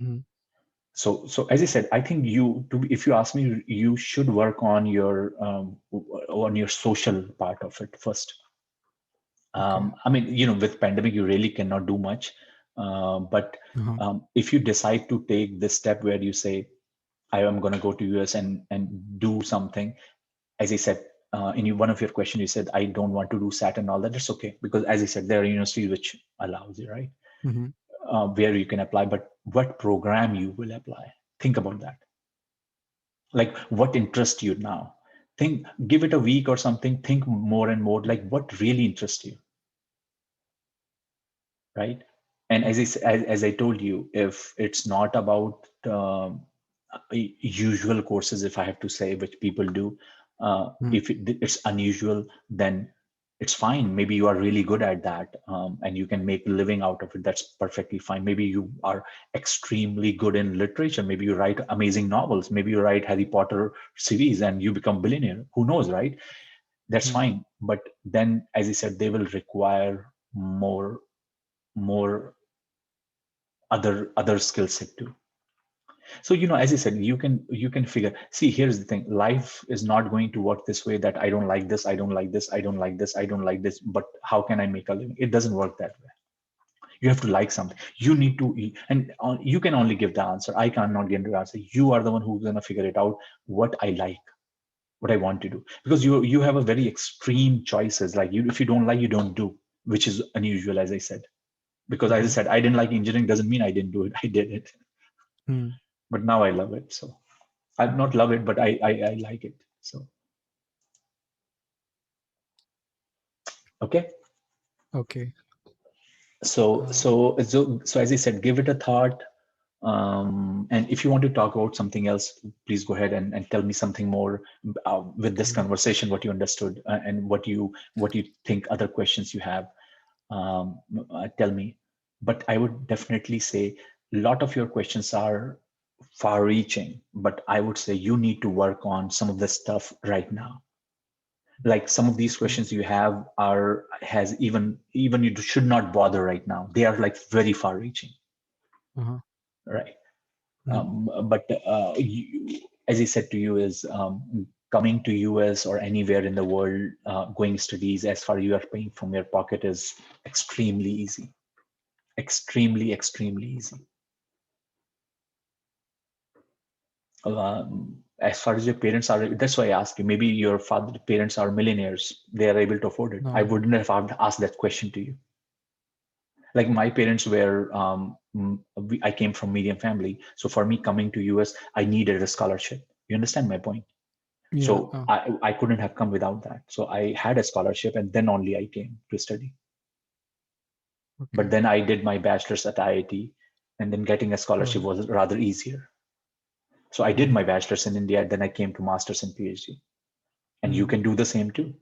Mhm. So as I said, I think if you ask me, you should work on your social part of it first. Okay. I mean, with pandemic, you really cannot do much. But Uh-huh. if you decide to take this step where you say, I am going to go to US and do something, as I said, one of your questions, you said, I don't want to do SAT and all that. That's okay. Because as I said, there are universities which allows you, right? Mhm. Where you can apply, but what program you will apply? Think about that. Like what interests you now? Give it a week or something. Think more and more, like what really interests you, right? And Mm. as I told you, if it's not about usual courses, if I have to say, which people do, Mm. if it's unusual, then it's fine. Maybe you are really good at that, and you can make a living out of it. That's perfectly fine. Maybe you are extremely good in literature. Maybe you write amazing novels. Maybe you write Harry Potter series and you become billionaire. Who knows, right? That's Mm. fine. But then, as I said, they will require more other skill set too. So as I said, you can figure. See, here's the thing: life is not going to work this way. That I don't like this, I don't like this, I don't like this, I don't like this. But how can I make a living? It doesn't work that way. You have to like something. You need to, and you can only give the answer. I cannot give the answer. You are the one who's gonna figure it out. What I like, what I want to do, because you have a very extreme choices. Like if you don't like, you don't do, which is unusual, as I said. Because as I Mhm. said, I didn't like engineering doesn't mean I didn't do it. I did it, Mm. but now I love it. So I not love it, but I like it. So okay. Okay. So as I said, give it a thought. And if you want to talk about something else, please go ahead and tell me something more with this Okay. conversation, what you understood and what you think other questions you have. Tell me. But I would definitely say a lot of your questions are far reaching, but I would say you need to work on some of the stuff right now. Like some of these Okay. questions you have are has even you should not bother right now. They are like very far reaching, Uh-huh. right? Mhm. But as I said to you, is coming to US or anywhere in the world, going studies as far you are paying from your pocket is extremely easy, extremely easy. As far as your parents are, that's why I asked you. Maybe your father parents are millionaires; they are able to afford it. I No. wouldn't have asked that question to you. Like my parents were, I came from medium family, so for me coming to US, I needed a scholarship. You understand my point? Yeah. So I couldn't have come without that. So I had a scholarship, and then only I came to study. But Okay. then I did my bachelor's at IIT, and then getting a Oh, scholarship was rather easier. So I did mhm. my bachelor's in India, then I came to master's and PhD. And you Mm. can do the same too.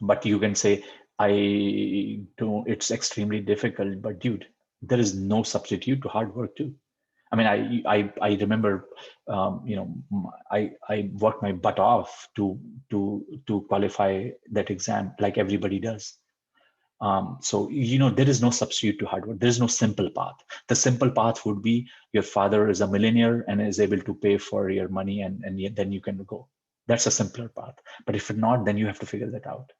But you can say, I don't, it's extremely difficult. But dude, there is no substitute to hard work too. I mean, I remember, I worked my butt off to qualify that exam, like everybody does. So there is no substitute to hard work. There is no simple path. The simple path would be your father is a millionaire and is able to pay for your money, and then you can go. That's a simpler path. But if not, then you have to figure that out.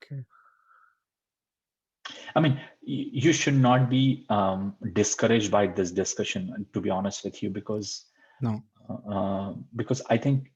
Okay. I mean, you should not be discouraged by this discussion, to be honest with you, No. because I think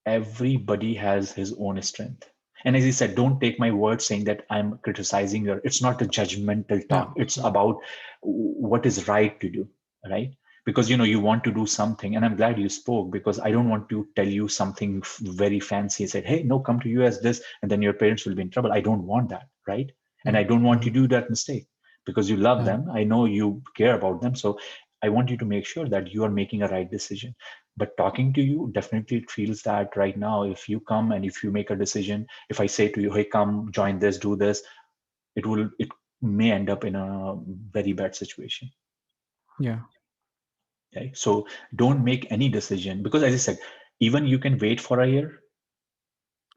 everybody has his own strength. And as he said, don't take my word saying that I'm criticizing her. It's not a judgmental Yeah. talk. It's Yeah. about what is right to do, right? Because you want to do something, and I'm glad you spoke, because I don't want to tell you something very fancy and said, hey, no, come to us this, and then your parents will be in trouble. I don't want that, right? And Yeah. I don't want Hmm. you to do that mistake, because you love Yeah. them. I know you care about them. So I want you to make sure that you are making a right decision. But talking to you, definitely it feels that right now, if you come and if you make a decision, if I say to you, hey, come join this, do this, it may end up in a very bad situation. Yeah. Okay, so don't make any decision, because as I said, even you can wait for a year,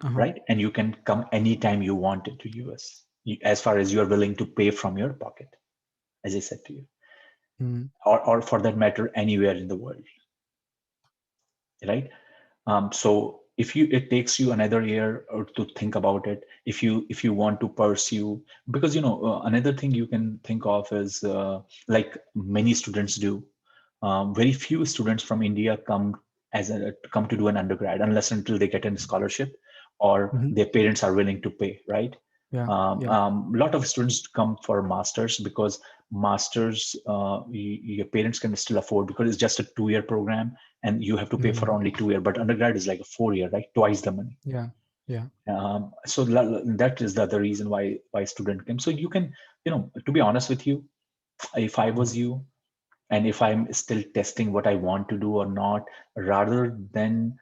Uh-huh. right? And you can come anytime you want it to us, as far as you are willing to pay from your pocket, as I said to you, Hmm. or for that matter, anywhere in the world, right? So if it takes you another year or to think about it, if you want to pursue, because another thing you can think of is, like many students do. Very few students from India come to do an undergrad unless until they get a scholarship or Hmm. their parents are willing to pay, right? Yeah. Yeah. Lot of students come for masters, because masters, your parents can still afford, because it's just a 2-year program and you have to pay for Hmm. only 2 year. But undergrad is like a 4 year, right? Twice the money. Yeah. Yeah. So that is the other reason why student came. So you can, to be honest with you, if I Hmm. was you, and if I'm still testing what I want to do or not, rather than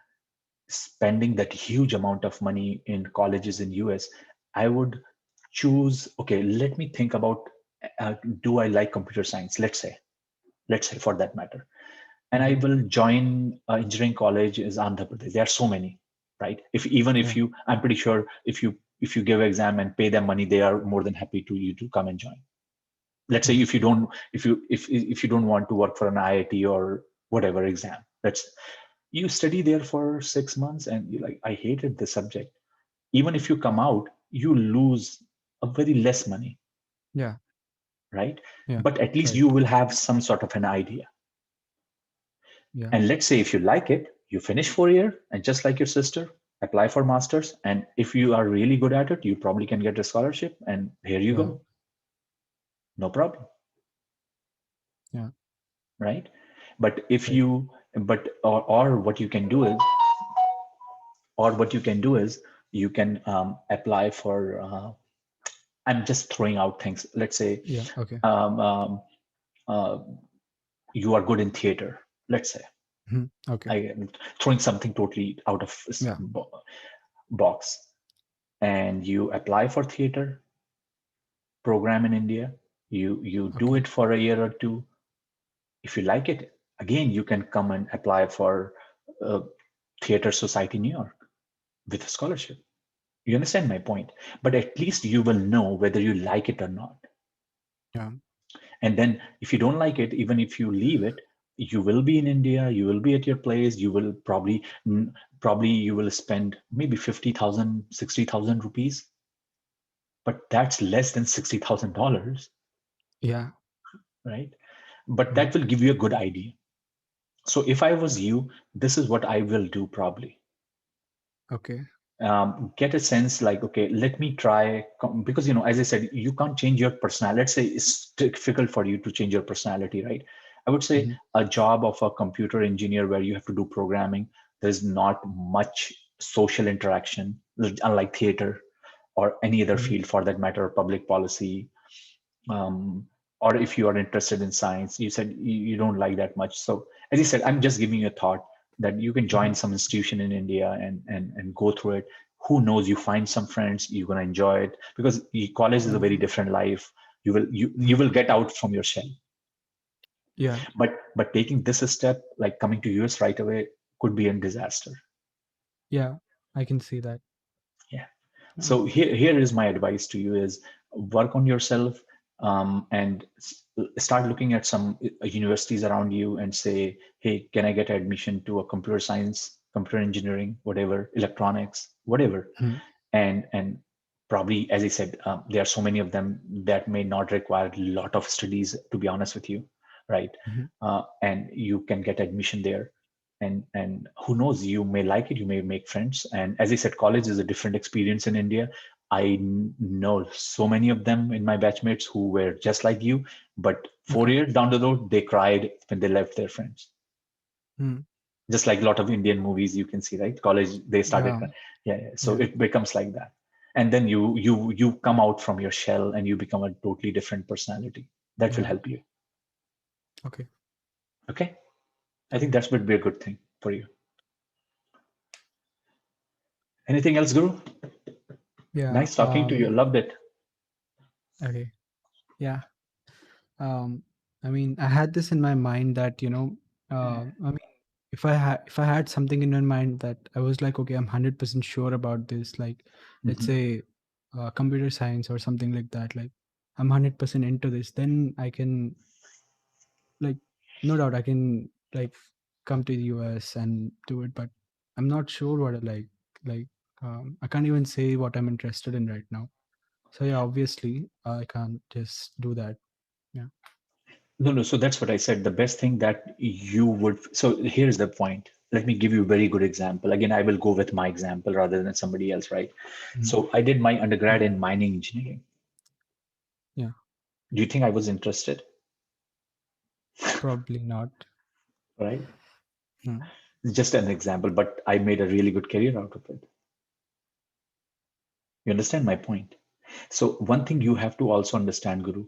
spending that huge amount of money in colleges in US, I would choose, okay, let me think about, do I like computer science? Let's say for that matter. And I Hmm. will join engineering college is Andhra Pradesh. There are so many, right? If Yeah. you, I'm pretty sure if you give exam and pay them money, they are more than happy to you to come and join. Let's say Hmm. if you don't want to work for an IIT or whatever exam, let's you study there for 6 months and you're like, I hated this subject. Even if you come out, you lose a very less money, Yeah. right? Yeah. But at least Right. you will have some sort of an idea. Yeah. And let's say if you like it, you finish 4 year and just like your sister, apply for masters. And if you are really good at it, you probably can get a scholarship and here you Yeah. go. No problem, Yeah. right? But if Right. you but or what you can do is you can apply for I'm just throwing out things. Let's say Yeah. Okay. um, um, uh, you are good in theater. Let's say Hmm. Okay. I am throwing something totally out of Yeah. box, and you apply for theater program in India. You do Okay. it for a year or two. If you like it, again you can come and apply for uh, Theater Society New York with a scholarship. You understand my point? But at least you will know whether you like it or not. Yeah. And then if you don't like it, even if you leave it, you will be in India, you will be at your place, you will probably you will spend maybe 50,000, 60,000 rupees, but that's less than $60,000, Yeah. right? But Hmm. that will give you a good idea. So if I was you, this is what I will do probably. Okay. Get a sense like, okay, let me try, because as I said, you can't change your personality. Let's say it's difficult for you to change your personality, right? I would say Hmm. a job of a computer engineer where you have to do programming, there's not much social interaction, unlike theater or any other Hmm. field for that matter, public policy. um, or if you are interested in science, you said you don't like that much. So as you said, I'm just giving you a thought that you can Hmm. join some institution in India and go through it. Who knows, you find some friends, you're going to enjoy it, because college is a Yeah. very different life. You Mhm. will get out from your shell. Yeah. But taking this a step, like coming to US right away, could be a disaster. Yeah. I can see that. Yeah. Yeah. So here is my advice to you: is work on yourself, and start looking at some universities around you and say, hey, can I get admission to a computer science, computer engineering, whatever, electronics, whatever? Mhm. And probably, as I said, there are so many of them that may not require a lot of studies, to be honest with you, right? Mhm. And you can get admission there, and who knows, you may like it, you may make friends. And as I said, college is a different experience in India. Know so many of them in my batchmates who were just like you, but four Okay. years down the road they cried when they left their friends, Mhm. just like a lot of Indian movies you can see, right? College, they started Yeah. yeah, yeah. So Yeah. it becomes like that. And then you come out from your shell and you become a totally different personality. That will Yeah. help you. Okay. Okay. I think Okay. that would be a good thing for you. Anything else, Guru? Yeah. Nice talking to you. Loved it. Okay. Yeah. Um, I mean, I had this in my mind that, I mean, if I had something in my mind that I was like, okay, I'm 100% sure about this, like, let's Hmm. say, computer science or something like that, like, I'm 100% into this, then I can, like, no doubt I can, like, come to the US and do it. But I'm not sure what I like, I can't even say what I'm interested in right now. So yeah, obviously I can't just do that. Yeah. No, no. So that's what I said. The best thing that you would. So here's the point. Let me give you a very good example. Again, I will go with my example rather than somebody else, right? Mhm. So I did my undergrad Mhm. in mining engineering. Yeah. Do you think I was interested? Probably not. Right? Mm. It's just an example, but I made a really good career out of it. You understand my point? So one thing you have to also understand, Guru,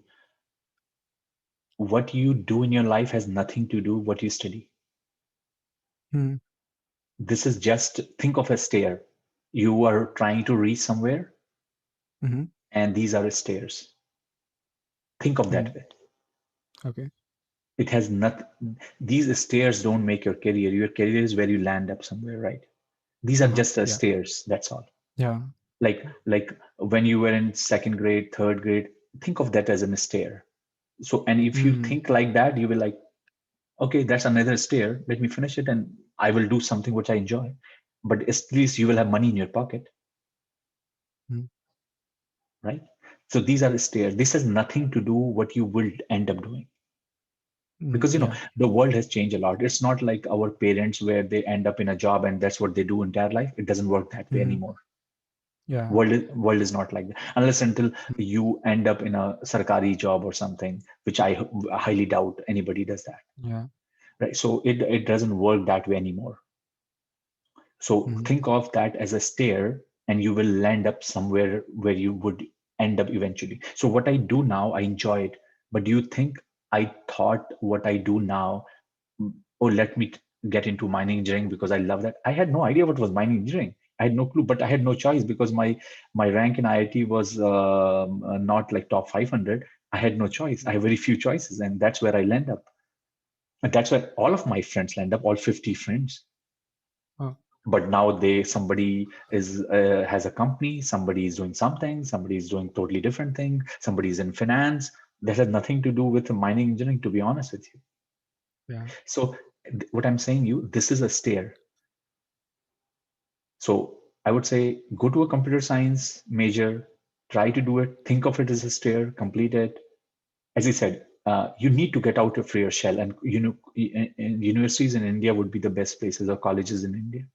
what you do in your life has nothing to do what you study. Mm. This is just, think of a stair. You are trying to reach somewhere, Mhm. and these are stairs. Think of that Mm. way. Okay. It has not, these stairs don't make your career. Your career is where you land up somewhere, right? These are Uh-huh. just the Yeah. stairs. That's all. Yeah. Like when you were in second grade, third grade, think of that as a stair. So, and if you Mm. think like that, you will like, okay, that's another stair. Let me finish it, and I will do something which I enjoy. But at least you will have money in your pocket, Mm. right? So these are the stairs. This has nothing to do what you will end up doing, Mm. because Yeah. the world has changed a lot. It's not like our parents where they end up in a job and that's what they do entire life. It doesn't work that way Mhm. anymore. Yeah. World is not like that, unless until Mm. you end up in a sarkari job or something, which I highly doubt anybody does that, Yeah. right? So it doesn't work that way anymore. So Mhm. think of that as a stair, and you will land up somewhere where you would end up eventually. So what I do now, I enjoy it. But do you think I thought what I do now, oh, let me get into mining engineering because I love that? I had no idea what was mining engineering. I had no clue, but I had no choice because my rank in IIT was not like top 500. I had no choice. I have very few choices, and that's where I land up. And that's where all of my friends land up, all 50 friends. Oh. But now somebody is has a company, somebody is doing something, somebody is doing totally different thing, somebody is in finance. That has nothing to do with mining engineering, to be honest with you. Yeah. So what I'm saying you, this is a stair. So I would say go to a computer science major, try to do it, think of it as a stair, complete it. As I said, you need to get out of your shell, and universities in India would be the best places, or colleges in India.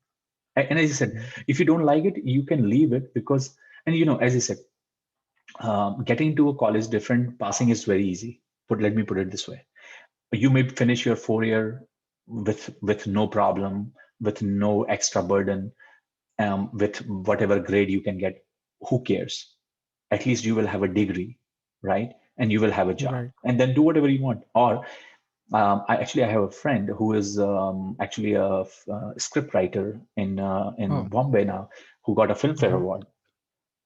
And as I said, Mhm. if you don't like it, you can leave it, because, and as I said, getting into a college different, passing is very easy. But let me put it this way: you may finish your 4 year with no problem, with no extra burden, with whatever grade you can get. Who cares? At least you will have a degree, right? And you will have a job, Right. and then do whatever you want. Or I have a friend who is actually a script writer in Oh. Bombay now, who got a Filmfare Okay. award.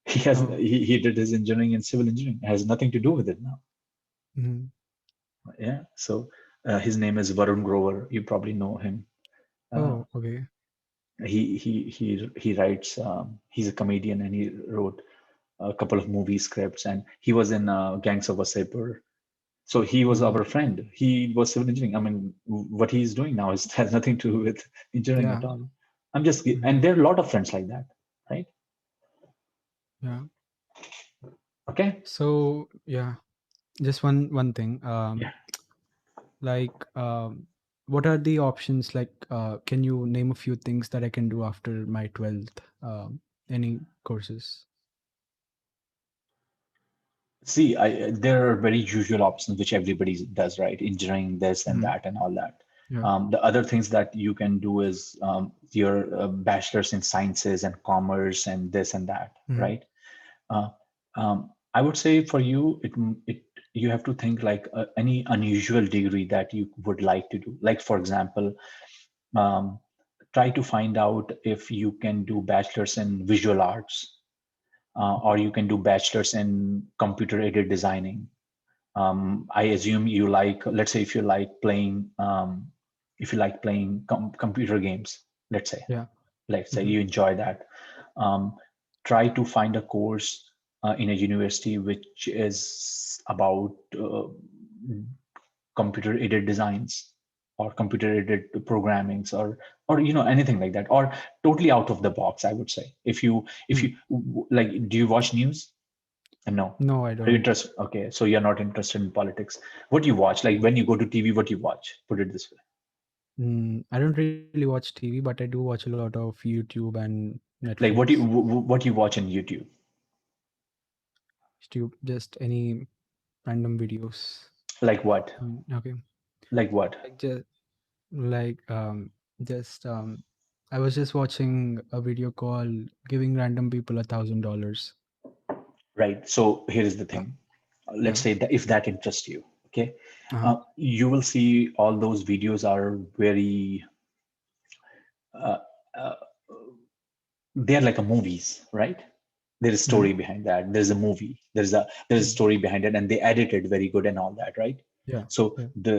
Oh. He did his engineering in civil engineering. It has nothing to do with it now. Mhm. Yeah. So his name is Varun Grover. You probably know him. Uh, Oh, okay. he writes. He's a comedian and he wrote a couple of movie scripts, and he was in Gangs of Wasseypur. So he was Mhm. our friend. He was civil engineering. I mean, what he's doing now is has nothing to do with engineering Yeah. at all. I'm just, Mhm. and there are a lot of friends like that, right? Yeah. Okay. So, yeah, just one thing. Yeah. Like, what are the options? Like, can you name a few things that I can do after my 12th? Any courses? See, there are very usual options which everybody does, right? Engineering, this and Mhm. that, and all that. Yeah. The other things that you can do is your bachelor's in sciences and commerce and this and that, Mhm. right? Uh, I would say for you, it you have to think like any unusual degree that you would like to do. Like for example, um, try to find out if you can do bachelor's in visual arts, or you can do bachelor's in computer aided designing. I assume you like, let's say, if you like playing computer games, let's say, Yeah. let's say Mhm. you enjoy that. Um, Try to find a course in a university which is about computer aided designs or computer aided programmings, or anything like that, or totally out of the box. I would say, if Mhm. you like, do you watch news? No. No, I Are you don't. interested? Okay, so you're not interested in politics. What do you watch? Like when you go to TV, what do you watch? Put it this way. I don't really watch TV, but I do watch a lot of YouTube and Like Netflix. what do you watch on YouTube? YouTube, just any random videos. Like what? Okay. Like what? Like just like just I was just watching a video called "Giving Random People $1,000." Right. So here is the Uh, thing. Let's yeah. say that if that interests you, okay, Uh-huh. you will see all those videos are very uh, uh, they're like a movies, right? There is Hmm. story behind that. There's a movie. There's a Hmm. story behind it, and they edit it very good and all that, right? Yeah. So Yeah. the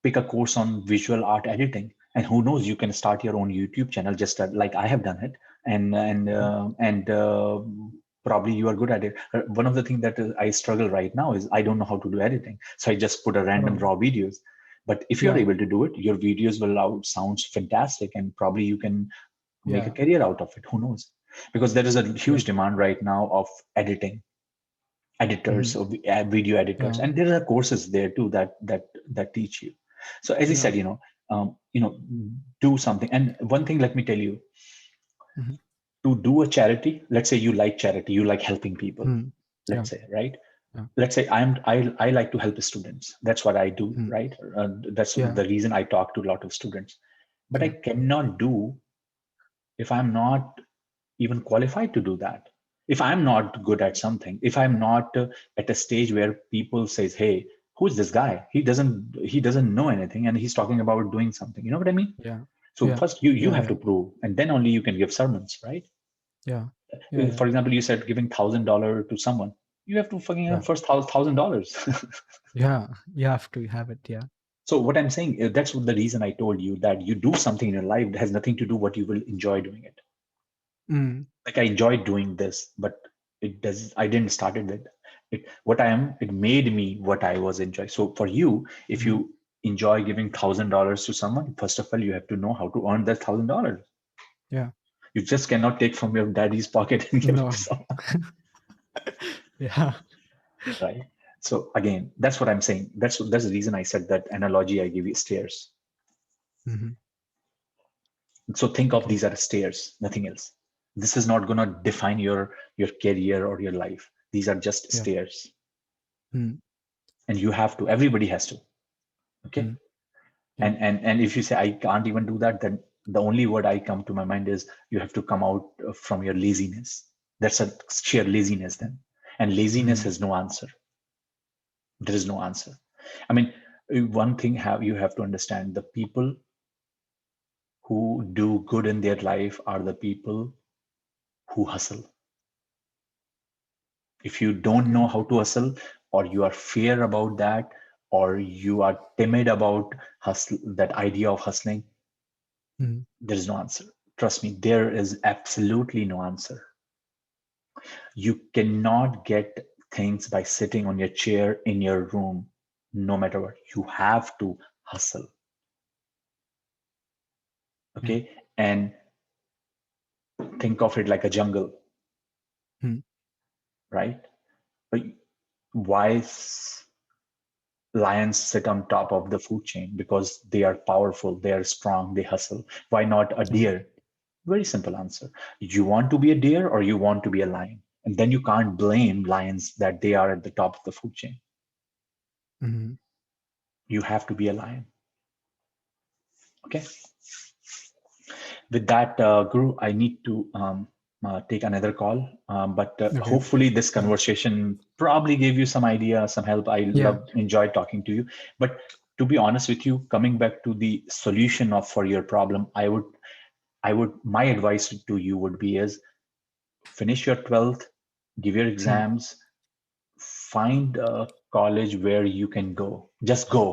pick a course on visual art editing, and who knows, you can start your own YouTube channel, just like I have done it, Mhm. and probably you are good at it. One of the things that I struggle right now is I don't know how to do editing, so I just put a random Oh, raw videos. But if you're yeah. able to do it, your videos will out sounds fantastic, and probably you can make a Yeah. career out of it. Who knows? Because there is a Yeah. huge demand right now of editing editors Hmm. or video editors, Yeah. and there are courses there too that teach you. So as I Yeah. said, do something. And one thing, let me tell you, Hmm. to do a charity. Let's say you like charity, you like helping people. Hmm. Yeah. Let's say, right? Yeah. Let's say I like to help students. That's what I do, Hmm. right? That's Yeah. the reason I talk to a lot of students. But I Yeah. cannot do if I'm not even qualified to do that, if I'm not good at something, if I'm not at a stage where people says, hey, who's this guy, he doesn't know anything and he's talking about doing something, you know what I mean? Yeah. So Yeah. first you Yeah. have to Yeah. prove, and then only you can give sermons, right? Yeah. Yeah. Yeah. For example, you said giving $1,000 to someone, you have to fucking have Yeah. first $1,000. Yeah. You have to have it. Yeah. So what I'm saying, that's the reason I told you that you do something in your life that has nothing to do what you will enjoy doing it. Mm. Like I enjoyed doing this, but I didn't started with it. What I am, it made me what I was enjoying. So for you, if Hmm. you enjoy giving $1,000 to someone, first of all, you have to know how to earn that $1,000. Yeah. You just cannot take from your daddy's pocket and give it to No. someone, Yeah. right? So again, that's what I'm saying. That's the reason I said that analogy I give you, stairs. Hmm. So think of Okay. these as stairs, nothing else. This is not gonna define your career or your life. These are just Yeah. stairs. Mm. And you have to, everybody has to. Okay. Mm. Yeah. And if you say I can't even do that, then the only word I come to my mind is you have to come out from your laziness. That's a sheer laziness then. And laziness Mm. has no answer. There is no answer. I mean, one thing you have to understand, the people who do good in their life are the people who hustle. If you don't Okay. know how to hustle, or you are fear about that, or you are timid about hustle, that idea of hustling, Mhm. there is no answer. Trust me, there is absolutely no answer. You cannot get things by sitting on your chair in your room, no matter what. You have to hustle. Yeah. Okay. And think of it like a jungle, Mhm. right? But why lions sit on top of the food chain? Because they are powerful, they are strong, they hustle. Why not a Yeah. deer? Very simple answer. You want to be a deer or you want to be a lion? And then you can't blame lions that they are at the top of the food chain. Mhm. You have to be a lion. Okay. With that, Guru, I need to take another call. But Okay. hopefully, this Yeah. conversation probably gave you some idea, some help. I Yeah. enjoyed talking to you. But to be honest with you, coming back to the solution of for your problem, my advice to you would be is finish your 12th, give your Mhm. exams, find a college where you can go. Just go.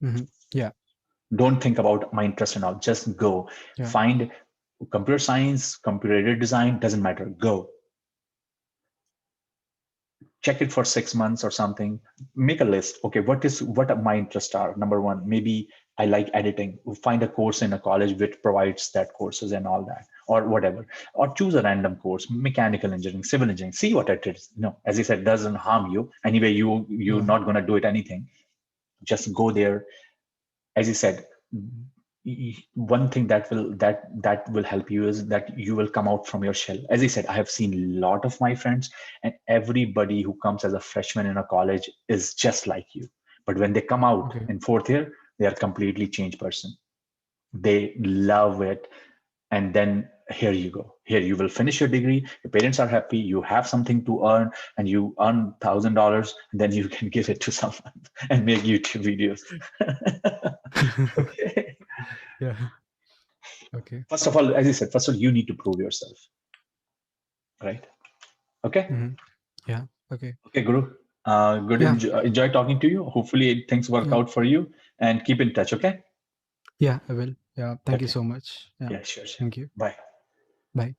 Mhm. Yeah. Don't think about my interest and all. Just go. Yeah. Find computer science, computer design, doesn't matter. Go. Check it for 6 months or something. Make a list. Okay, what my interests are? Number one, maybe I like editing. Find a course in a college which provides that courses and all that, or whatever. Or choose a random course, mechanical engineering, civil engineering. See what it is. No, as I said, doesn't harm you. Anyway, you're Yeah. not gonna do it anything. Just go there. As you said, one thing that will help you is that you will come out from your shell. As I said, I have seen a lot of my friends, and everybody who comes as a freshman in a college is just like you. But when they come out Okay. in fourth year, they are completely changed person. They love it. And then here you go. Here you will finish your degree. Your parents are happy. You have something to earn, and you earn $1,000. And then you can give it to someone and make YouTube videos. Okay. Yeah. Okay. First of all, as I said, first of all, you need to prove yourself, right? Okay. Mhm. Yeah. Okay. Okay, Guru. Good. Yeah. Enjoy talking to you. Hopefully, things work Yeah. out for you, and keep in touch. Okay. Yeah. I will. Yeah. Thank you Okay. so much. Yeah. Yeah. Sure. Sure. Thank you. Bye. Bye.